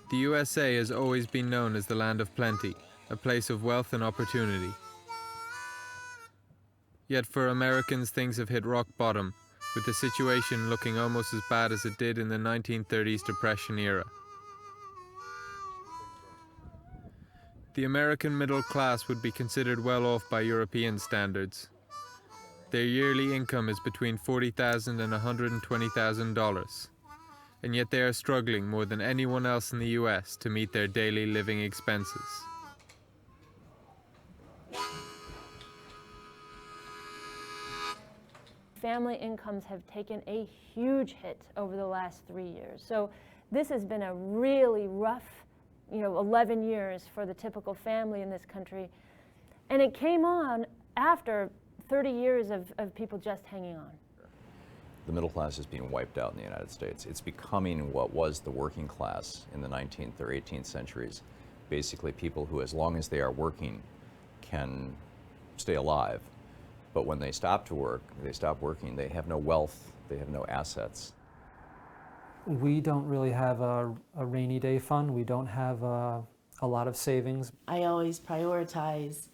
The USA has always been known as the land of plenty, a place of wealth and opportunity. Yet for Americans, things have hit rock bottom, with the situation looking almost as bad as it did in the 1930s Depression era. The American middle class would be considered well off by European standards. Their yearly income is between $40,000 and $120,000, and yet they are struggling more than anyone else in the US to meet their daily living expenses. Family incomes have taken a huge hit over the last 3 years. So this has been a really rough, 11 years for the typical family in this country. And it came on after 30 years of people just hanging on. The middle class is being wiped out in the United States. It's becoming what was the working class in the 19th or 18th centuries. Basically people who, as long as they are working, can stay alive. But when they stop working, they have no wealth, they have no assets. We don't really have a rainy day fund. We don't have a lot of savings. I always prioritize,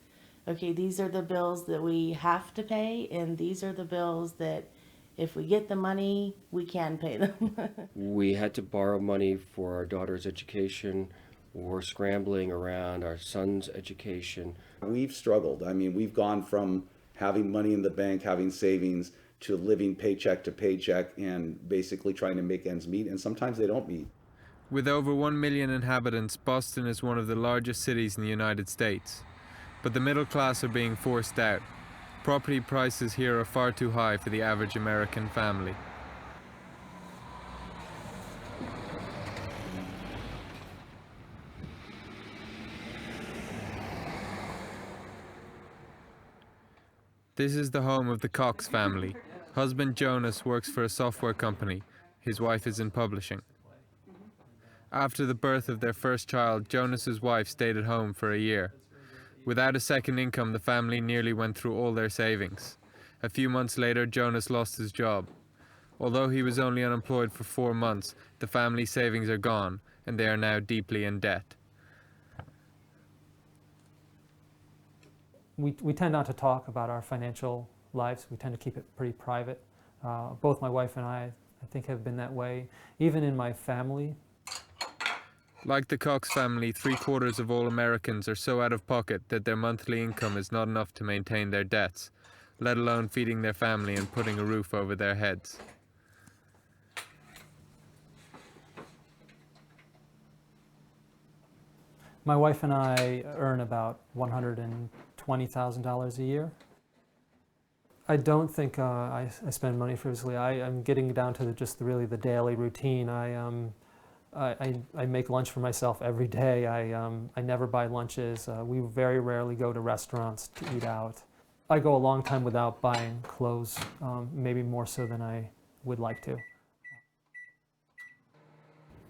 okay, these are the bills that we have to pay, and these are the bills that if we get the money, we can pay them. We had to borrow money for our daughter's education. We're scrambling around our son's education. We've struggled. I mean, we've gone from having money in the bank, having savings, to living paycheck to paycheck and basically trying to make ends meet, and sometimes they don't meet. With over 1 million inhabitants, Boston is one of the largest cities in the United States. But the middle class are being forced out. Property prices here are far too high for the average American family. This is the home of the Cox family. Husband Jonas works for a software company. His wife is in publishing. After the birth of their first child, Jonas's wife stayed at home for a year. Without a second income, the family nearly went through all their savings. A few months later, Jonas lost his job. Although he was only unemployed for 4 months, the family savings are gone, and they are now deeply in debt. We tend not to talk about our financial lives. We tend to keep it pretty private. Both my wife and I think, have been that way. Even in my family. Like the Cox family, 3/4 of all Americans are so out of pocket that their monthly income is not enough to maintain their debts, let alone feeding their family and putting a roof over their heads. My wife and I earn about $120,000 a year. I don't think I spend money frivolously. I'm getting down to just really the daily routine. I make lunch for myself every day. I never buy lunches. We very rarely go to restaurants to eat out. I go a long time without buying clothes, maybe more so than I would like to.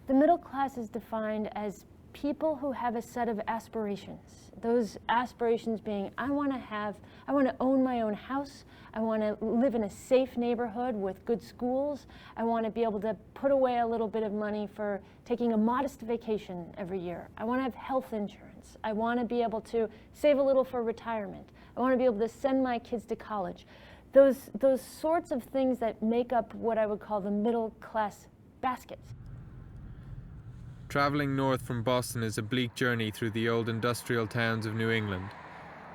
The middle class is defined as people who have a set of aspirations. Those aspirations being, I want to own my own house. I want to live in a safe neighborhood with good schools. I want to be able to put away a little bit of money for taking a modest vacation every year. I want to have health insurance. I want to be able to save a little for retirement. I want to be able to send my kids to college. Those sorts of things that make up what I would call the middle class basket. Traveling north from Boston is a bleak journey through the old industrial towns of New England.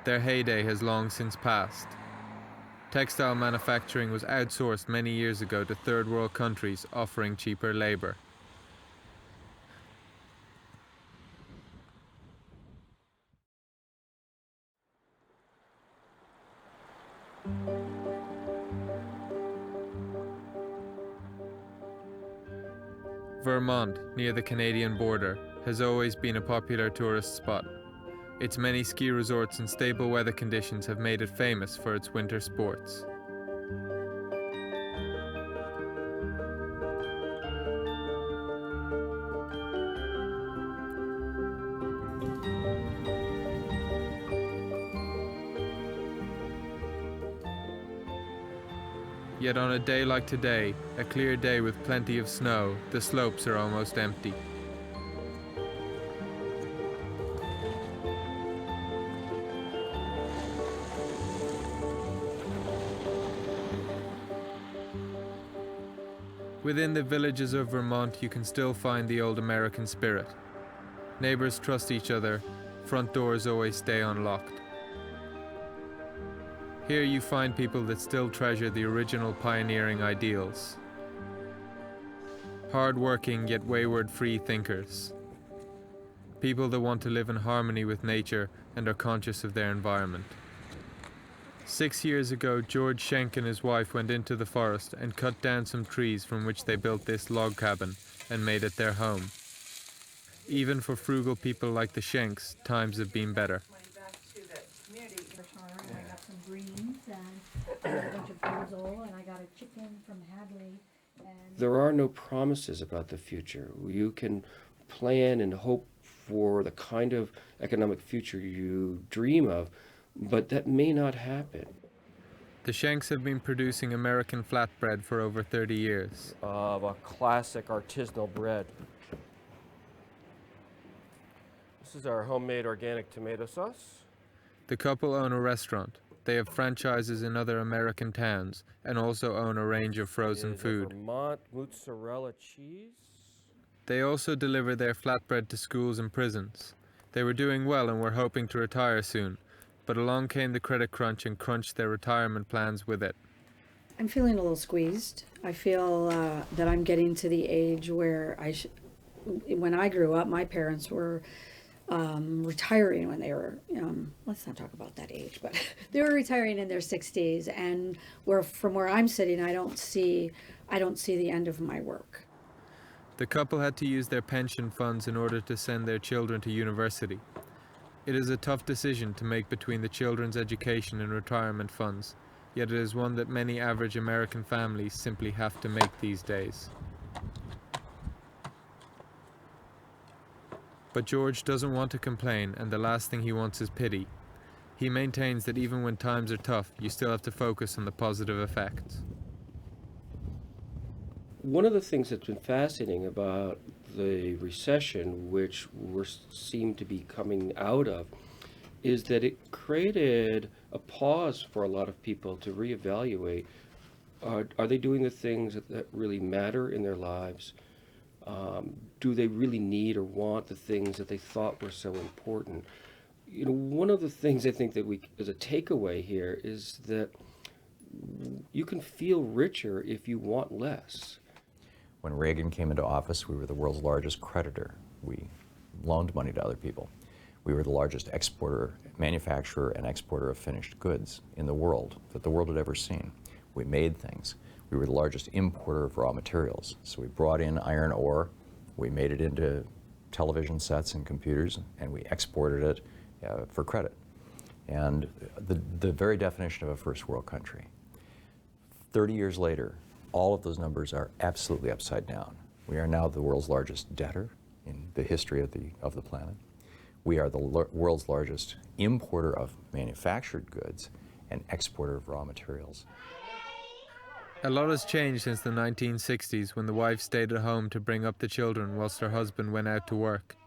Their heyday has long since passed. Textile manufacturing was outsourced many years ago to third world countries offering cheaper labor. Vermont, near the Canadian border, has always been a popular tourist spot. Its many ski resorts and stable weather conditions have made it famous for its winter sports. Yet on a day like today, a clear day with plenty of snow, the slopes are almost empty. Within the villages of Vermont, you can still find the old American spirit. Neighbors trust each other, front doors always stay unlocked. Here you find people that still treasure the original pioneering ideals. Hard-working yet wayward free thinkers. People that want to live in harmony with nature and are conscious of their environment. 6 years ago, George Schenk and his wife went into the forest and cut down some trees from which they built this log cabin and made it their home. Even for frugal people like the Schenks, times have been better. I got some greens and a bunch of basil, and I got a chicken from Hadley. There are no promises about the future. You can plan and hope for the kind of economic future you dream of, but that may not happen. The Schenks have been producing American flatbread for over 30 years. Of a classic artisanal bread. This is our homemade organic tomato sauce. The couple own a restaurant. They have franchises in other American towns and also own a range of frozen food. Vermont mozzarella cheese. They also deliver their flatbread to schools and prisons. They were doing well and were hoping to retire soon, but along came the credit crunch and crunched their retirement plans with it. I'm feeling a little squeezed. I feel that I'm getting to the age where when I grew up, my parents were retiring when they were, let's not talk about that age, but they were retiring in their 60s, and from where I'm sitting, I don't see the end of my work. The couple had to use their pension funds in order to send their children to university. It is a tough decision to make between the children's education and retirement funds, yet it is one that many average American families simply have to make these days. But George doesn't want to complain, and the last thing he wants is pity. He maintains that even when times are tough, you still have to focus on the positive effects. One of the things that's been fascinating about the recession, which we seem to be coming out of, is that it created a pause for a lot of people to reevaluate. Are they doing the things that really matter in their lives? Do they really need or want the things that they thought were so important? One of the things I think that as a takeaway here is that you can feel richer if you want less. When Reagan came into office, we were the world's largest creditor. We loaned money to other people. We were the largest manufacturer and exporter of finished goods in the world that the world had ever seen. We made things. We were the largest importer of raw materials. So we brought in iron ore, we made it into television sets and computers, and we exported it for credit. And the very definition of a first world country. 30 years later, all of those numbers are absolutely upside down. We are now the world's largest debtor in the history of the planet. We are the world's largest importer of manufactured goods and exporter of raw materials. A lot has changed since the 1960s, when the wife stayed at home to bring up the children whilst her husband went out to work.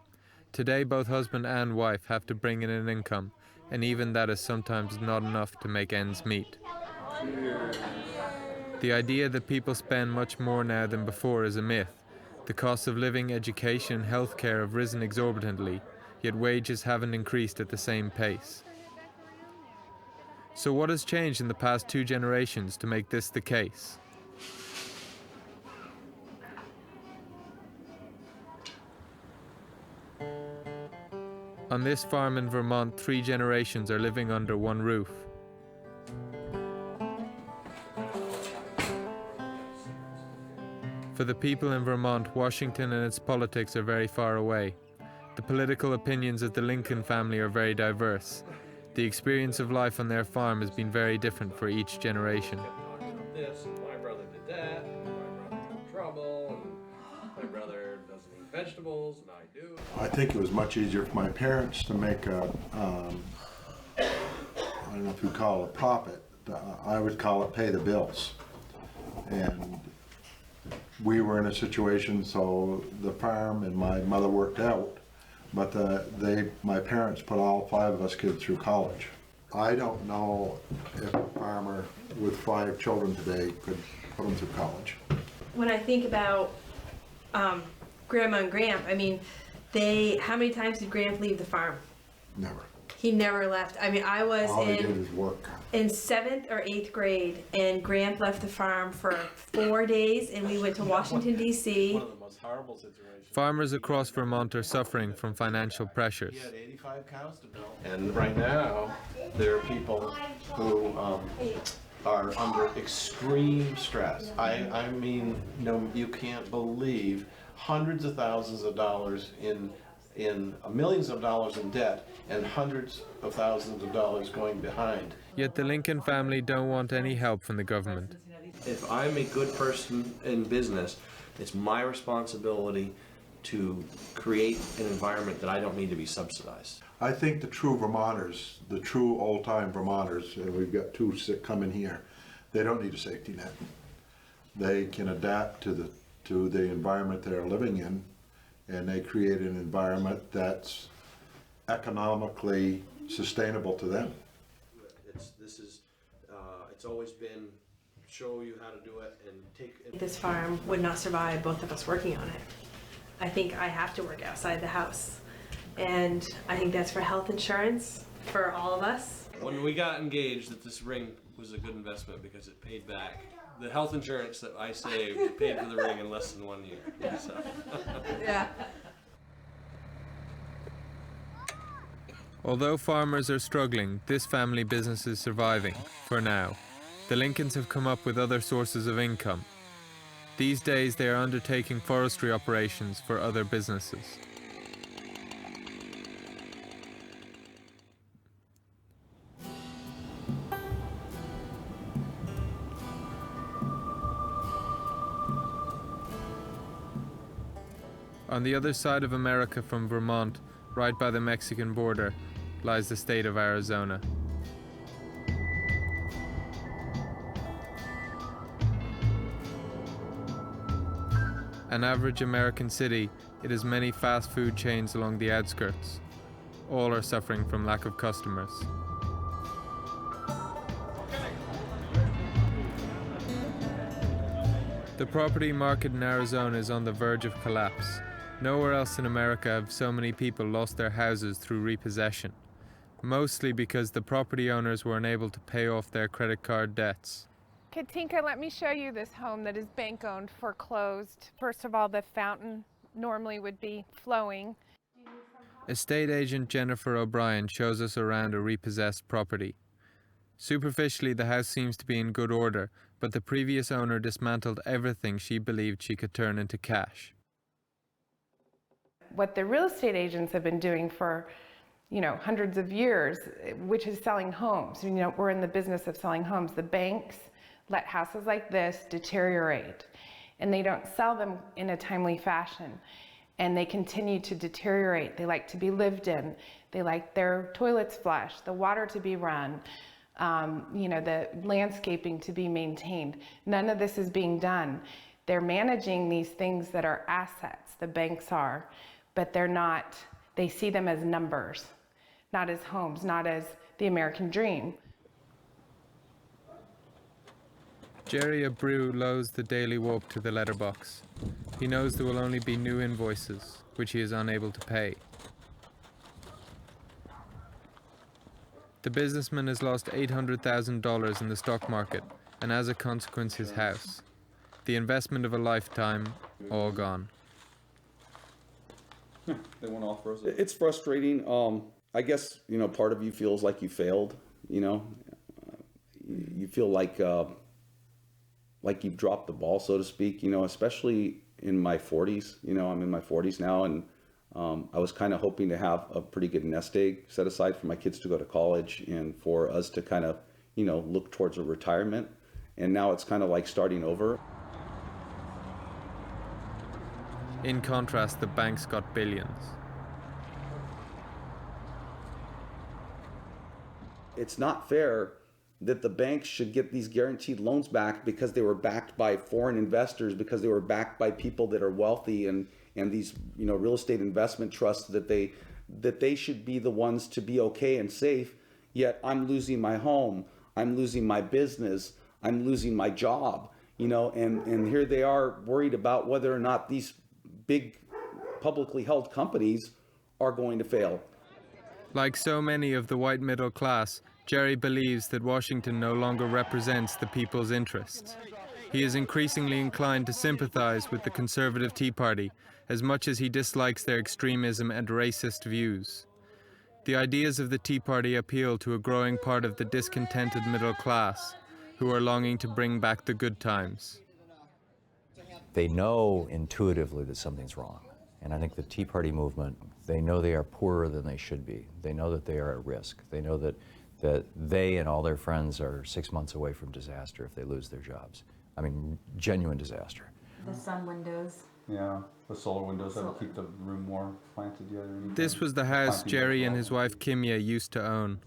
Today, both husband and wife have to bring in an income, and even that is sometimes not enough to make ends meet. The idea that people spend much more now than before is a myth. The costs of living, education, and healthcare have risen exorbitantly, yet wages haven't increased at the same pace. So what has changed in the past 2 generations to make this the case? On this farm in Vermont, 3 generations are living under one roof. For the people in Vermont, Washington and its politics are very far away. The political opinions of the Lincoln family are very diverse. The experience of life on their farm has been very different for each generation. This, and my brother did that, and my brother got in trouble, and my brother doesn't eat vegetables, and I do. I think it was much easier for my parents to make I don't know if you'd call it a profit. I would call it pay the bills. And we were in a situation, so the farm and my mother worked out, but my parents put all 5 of us kids through college. I don't know if a farmer with 5 children today could put them through college. when I think about Grandma and Gramp, I mean, how many times did Gramp leave the farm? Never. He never left. I mean, I was All he did was work. in 7th or 8th grade, and Gramp left the farm for 4 days, and we went to Washington, D.C. One of the most horrible situations. Farmers across Vermont are suffering from financial pressures. He had 85 cows to milk. And right now, there are people who are under extreme stress. I mean, no, you can't believe hundreds of thousands of dollars in millions of dollars in debt and hundreds of thousands of dollars going behind. Yet the Lincoln family don't want any help from the government. If I'm a good person in business, it's my responsibility to create an environment that I don't need to be subsidized. I think the true Vermonters, the true old-time Vermonters, and we've got two coming here, they don't need a safety net. They can adapt to the environment they're living in, and they create an environment that's economically sustainable to them. It's always been show you how to do it and take. This farm would not survive both of us working on it. I think I have to work outside the house, and I think that's for health insurance for all of us. When we got engaged, that this ring was a good investment because it paid back. The health insurance that I saved paid for the ring in less than 1 year. So. Yeah. Although farmers are struggling, this family business is surviving, for now. The Lincolns have come up with other sources of income. These days they are undertaking forestry operations for other businesses. On the other side of America from Vermont, right by the Mexican border, lies the state of Arizona. An average American city, it has many fast food chains along the outskirts. All are suffering from lack of customers. The property market in Arizona is on the verge of collapse. Nowhere else in America have so many people lost their houses through repossession, mostly because the property owners were unable to pay off their credit card debts. Katinka, let me show you this home that is bank-owned, foreclosed. First of all, the fountain normally would be flowing. Estate agent Jennifer O'Brien shows us around a repossessed property. Superficially, the house seems to be in good order, but the previous owner dismantled everything she believed she could turn into cash. What the real estate agents have been doing for, hundreds of years, which is selling homes. We're in the business of selling homes. The banks let houses like this deteriorate, and they don't sell them in a timely fashion, and they continue to deteriorate. They like to be lived in. They like their toilets flushed, the water to be run, the landscaping to be maintained. None of this is being done. They're managing these things that are assets, the banks are, but they're not, they see them as numbers, not as homes, not as the American dream. Jerry Abreu lows the daily walk to the letterbox. He knows there will only be new invoices, which he is unable to pay. The businessman has lost $800,000 in the stock market, and as a consequence his house. The investment of a lifetime, all gone. They won't offer us. It's frustrating. I guess, part of you feels like you failed, you feel like you've dropped the ball, so to speak, especially in my 40s. I'm in my 40s now, and I was kind of hoping to have a pretty good nest egg set aside for my kids to go to college and for us to kind of, look towards a retirement. And now it's kind of like starting over. In contrast, the banks got billions. It's not fair that the banks should get these guaranteed loans back because they were backed by foreign investors, because they were backed by people that are wealthy, and these real estate investment trusts that they should be the ones to be okay and safe. Yet I'm losing my home, I'm losing my business, I'm losing my job, you know, and here they are worried about whether or not these big publicly held companies are going to fail. Like so many of the white middle class, Jerry believes that Washington no longer represents the people's interests. He is increasingly inclined to sympathize with the conservative Tea Party, as much as he dislikes their extremism and racist views. The ideas of the Tea Party appeal to a growing part of the discontented middle class, who are longing to bring back the good times. They know intuitively that something's wrong. And I think the Tea Party movement, they know they are poorer than they should be. They know that they are at risk. They know that they and all their friends are 6 months away from disaster if they lose their jobs. I mean, genuine disaster. The sun windows. Yeah, the solar windows that would keep the room warm, planted together. This was the house Jerry and his wife Kimya used to own.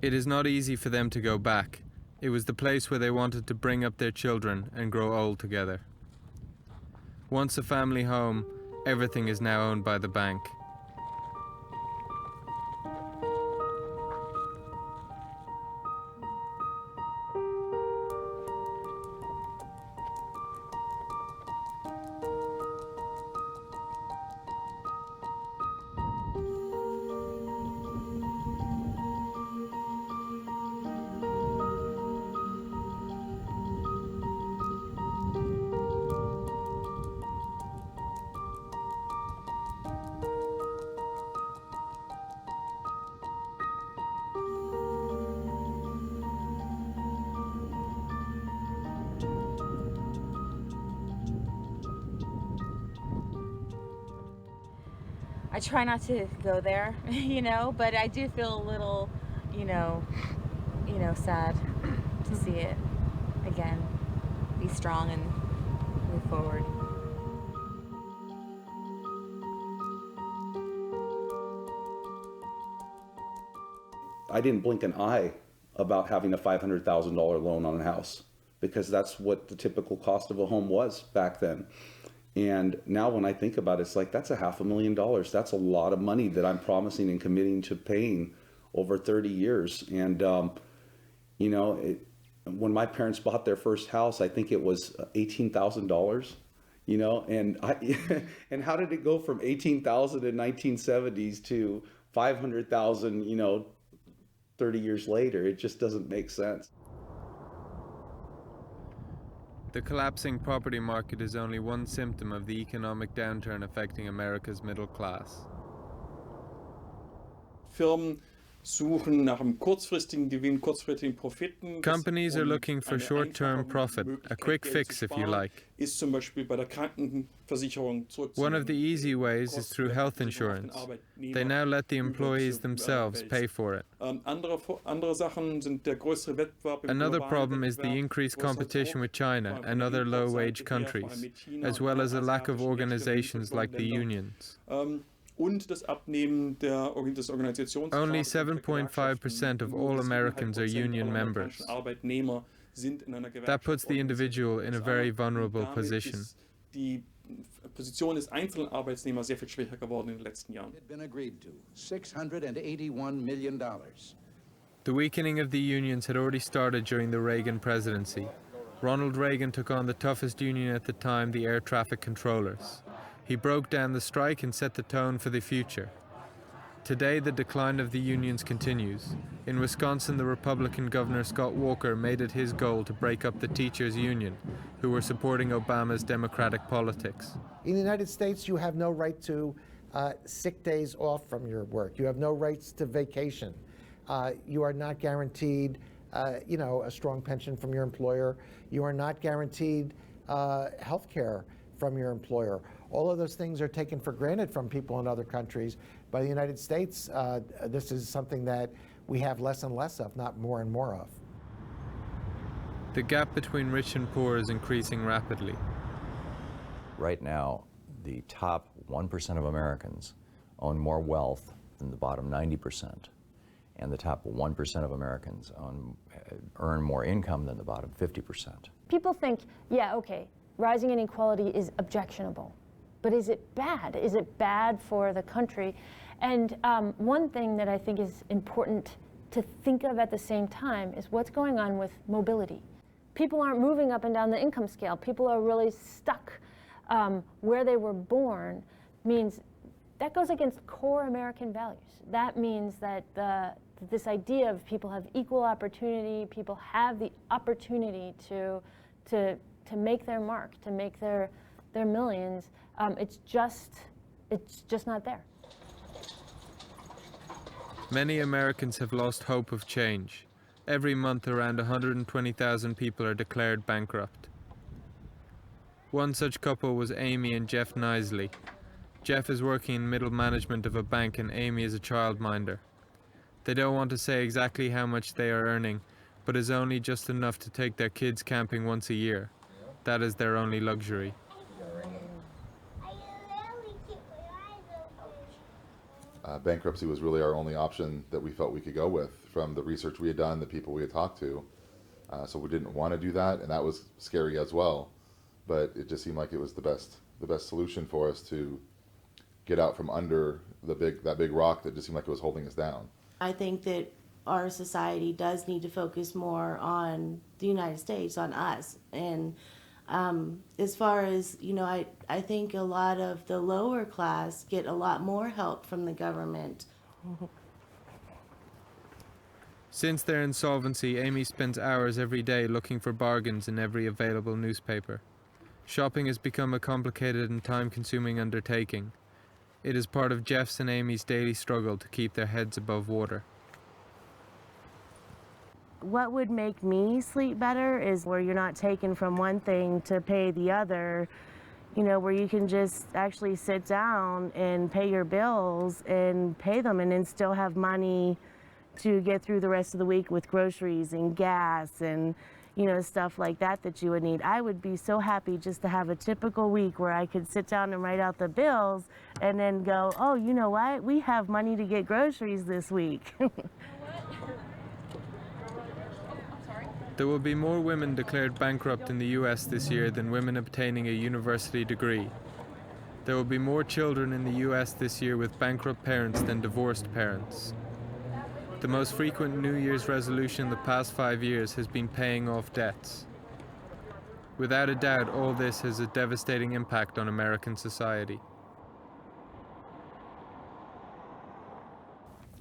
It is not easy for them to go back. It was the place where they wanted to bring up their children and grow old together. Once a family home, everything is now owned by the bank. I try not to go there, you know, but I do feel a little, you know, sad to see it again. Be strong and move forward. I didn't blink an eye about having a $500,000 loan on a house, because that's what the typical cost of a home was back then. And now when I think about it, it's like, that's $500,000. That's a lot of money that I'm promising and committing to paying over 30 years. And, you know, when my parents bought their first house, I think it was $18,000, you know, and and how did it go from $18,000 in 1970s to $500,000, you know, 30 years later? It just doesn't make sense. The collapsing property market is only one symptom of the economic downturn affecting America's middle class. Firmen suchen nach einem kurzfristigen Gewinn, kurzfristigen Profiten. Companies are looking for short-term profit, a quick fix if you like. Ist zum Beispiel bei der Krankenversicherung One of the easy ways is through health insurance. They now let the employees themselves pay for it. Andere Sachen sind der größere Wettbewerb im Another globalen problem is the Wettbewerb, increased wo es halt competition auch with China and other low-wage countries, as well as a lack of organizations like the unions. Und das Abnehmen des Organisationsgrades. Only 7.5% of all Americans are union members. Arbeitnehmer sind in einer That puts the individual in a very vulnerable Damit position. ist die Position des einzelnen Arbeitnehmers sehr viel schwächer geworden in den letzten Jahren. $681 million. The weakening of the unions had already started during the Reagan presidency. Ronald Reagan took on the toughest union at the time, the air traffic controllers. He broke down the strike and set the tone for the future. Today, the decline of the unions continues. In Wisconsin, the Republican Governor Scott Walker made it his goal to break up the teachers' union, who were supporting Obama's democratic politics. In the United States, you have no right to sick days off from your work. You have no rights to vacation. You are not guaranteed, you know, a strong pension from your employer. You are not guaranteed health care from your employer. All of those things are taken for granted from people in other countries. But in the United States, this is something that we have less and less of, not more and more of. The gap between rich and poor is increasing rapidly. Right now, the top 1% of Americans own more wealth than the bottom 90%. And the top 1% of Americans earn more income than the bottom 50%. People think, yeah, okay, rising inequality is objectionable. But is it bad? Is it bad for the country? And one thing that I think is important to think of at the same time is what's going on with mobility. people aren't moving up and down the income scale. People are really stuck where they were born. Means that goes against core American values. That means that this idea of people have equal opportunity, people have the opportunity to make their mark, to make their millions. It's just not there. Many Americans have lost hope of change. Every month, around 120,000 people are declared bankrupt. One such couple was Amy and Jeff Nisley. Jeff is working in middle management of a bank and Amy is a childminder. They don't want to say exactly how much they are earning, but it's only just enough to take their kids camping once a year. That is their only luxury. Bankruptcy was really our only option that we felt we could go with from the research we had done, the people we had talked to. So we didn't want to do that, and that was scary as well. But it just seemed like it was the best solution for us to get out from under that big rock that just seemed like it was holding us down. I think that our society does need to focus more on the United States, on us. And as far as, I think a lot of the lower class get a lot more help from the government. Since their insolvency, Amy spends hours every day looking for bargains in every available newspaper. Shopping has become a complicated and time-consuming undertaking. It is part of Jeff's and Amy's daily struggle to keep their heads above water. What would make me sleep better is where you're not taking from one thing to pay the other, where you can just actually sit down and pay your bills and pay them and then still have money to get through the rest of the week with groceries and gas and, stuff like that you would need. I would be so happy just to have a typical week where I could sit down and write out the bills and then go, oh, you know what? We have money to get groceries this week. There will be more women declared bankrupt in the US this year than women obtaining a university degree. There will be more children in the US this year with bankrupt parents than divorced parents. The most frequent New Year's resolution in the past 5 years has been paying off debts. Without a doubt, all this has a devastating impact on American society.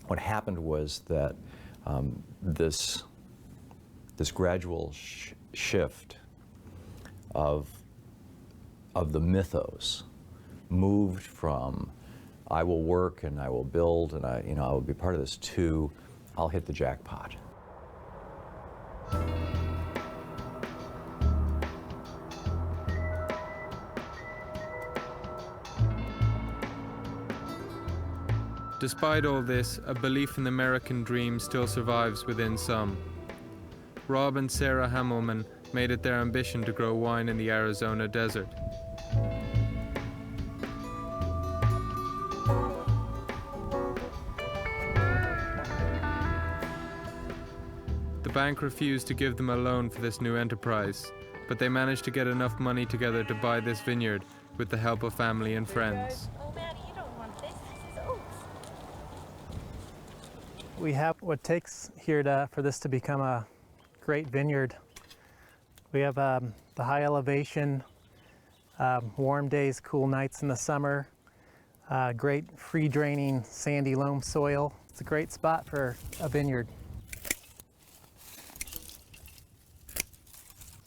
What happened was that this gradual shift of the mythos moved from I will work and I will build and I will be part of this to I'll hit the jackpot. Despite all this, a belief in the American dream still survives within some. Rob and Sarah Hammelman made it their ambition to grow wine in the Arizona desert. The bank refused to give them a loan for this new enterprise, but they managed to get enough money together to buy this vineyard with the help of family and friends. Oh, Maddie, you don't want this. This is oats. We have what it takes here for this to become a great vineyard. We have the high elevation, warm days, cool nights in the summer, great free draining sandy loam soil. It's a great spot for a vineyard.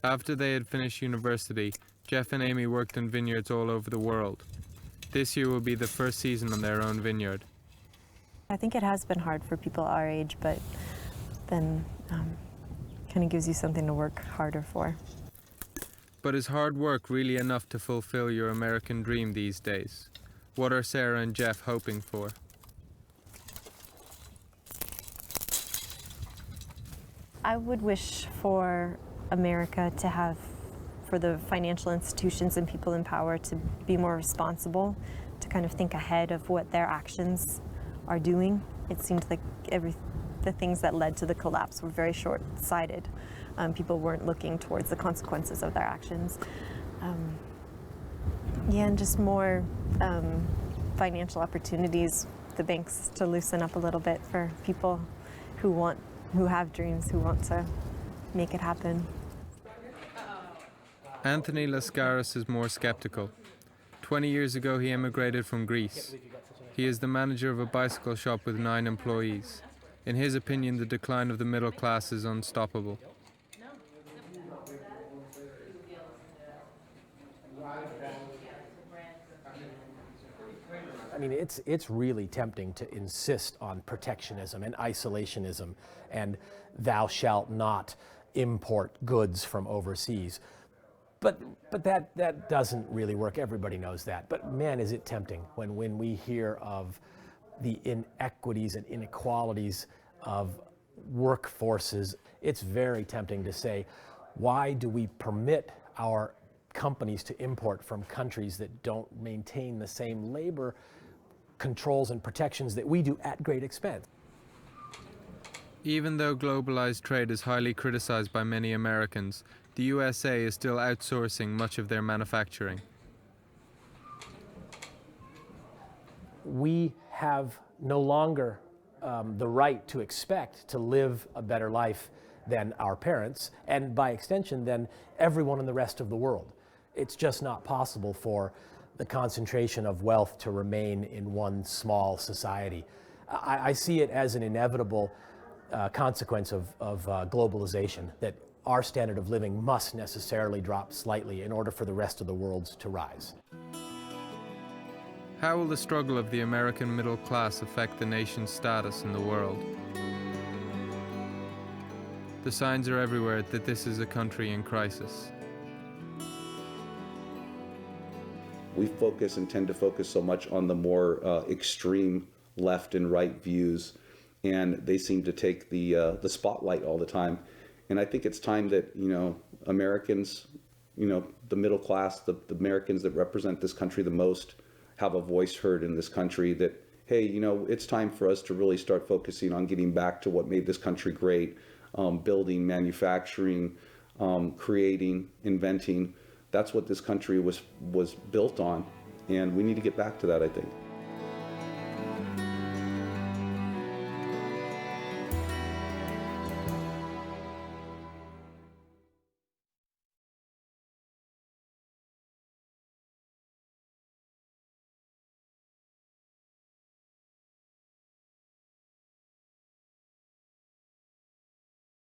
After they had finished university, Jeff and Amy worked in vineyards all over the world. This year will be the first season on their own vineyard. I think it has been hard for people our age, but then kind of gives you something to work harder for. But is hard work really enough to fulfill your American dream these days? What are Sarah and Jeff hoping for? I would wish for America to have, for the financial institutions and people in power to be more responsible, to kind of think ahead of what their actions are doing. It seemed like the things that led to the collapse were very short-sighted. People weren't looking towards the consequences of their actions. And just more financial opportunities, the banks to loosen up a little bit for people who have dreams, who want to make it happen. Anthony Laskaris is more skeptical. 20 years ago he emigrated from Greece. He is the manager of a bicycle shop with 9 employees. In his opinion, the decline of the middle class is unstoppable. I mean, it's really tempting to insist on protectionism and isolationism and thou shalt not import goods from overseas. But that doesn't really work. Everybody knows that. But man, is it tempting when we hear of the inequities and inequalities of workforces. It's very tempting to say, why do we permit our companies to import from countries that don't maintain the same labor controls and protections that we do at great expense? Even though globalized trade is highly criticized by many Americans, the USA is still outsourcing much of their manufacturing. We have no longer the right to expect to live a better life than our parents, and by extension, than everyone in the rest of the world. It's just not possible for the concentration of wealth to remain in one small society. I see it as an inevitable consequence of globalization, that our standard of living must necessarily drop slightly in order for the rest of the world to rise. How will the struggle of the American middle class affect the nation's status in the world? The signs are everywhere that this is a country in crisis. We focus and tend to focus so much on the more extreme left and right views, and they seem to take the spotlight all the time. And I think it's time that, Americans, the middle class, the Americans that represent this country the most, have a voice heard in this country that, hey, it's time for us to really start focusing on getting back to what made this country great, building, manufacturing, creating, inventing. That's what this country was built on, and we need to get back to that, I think.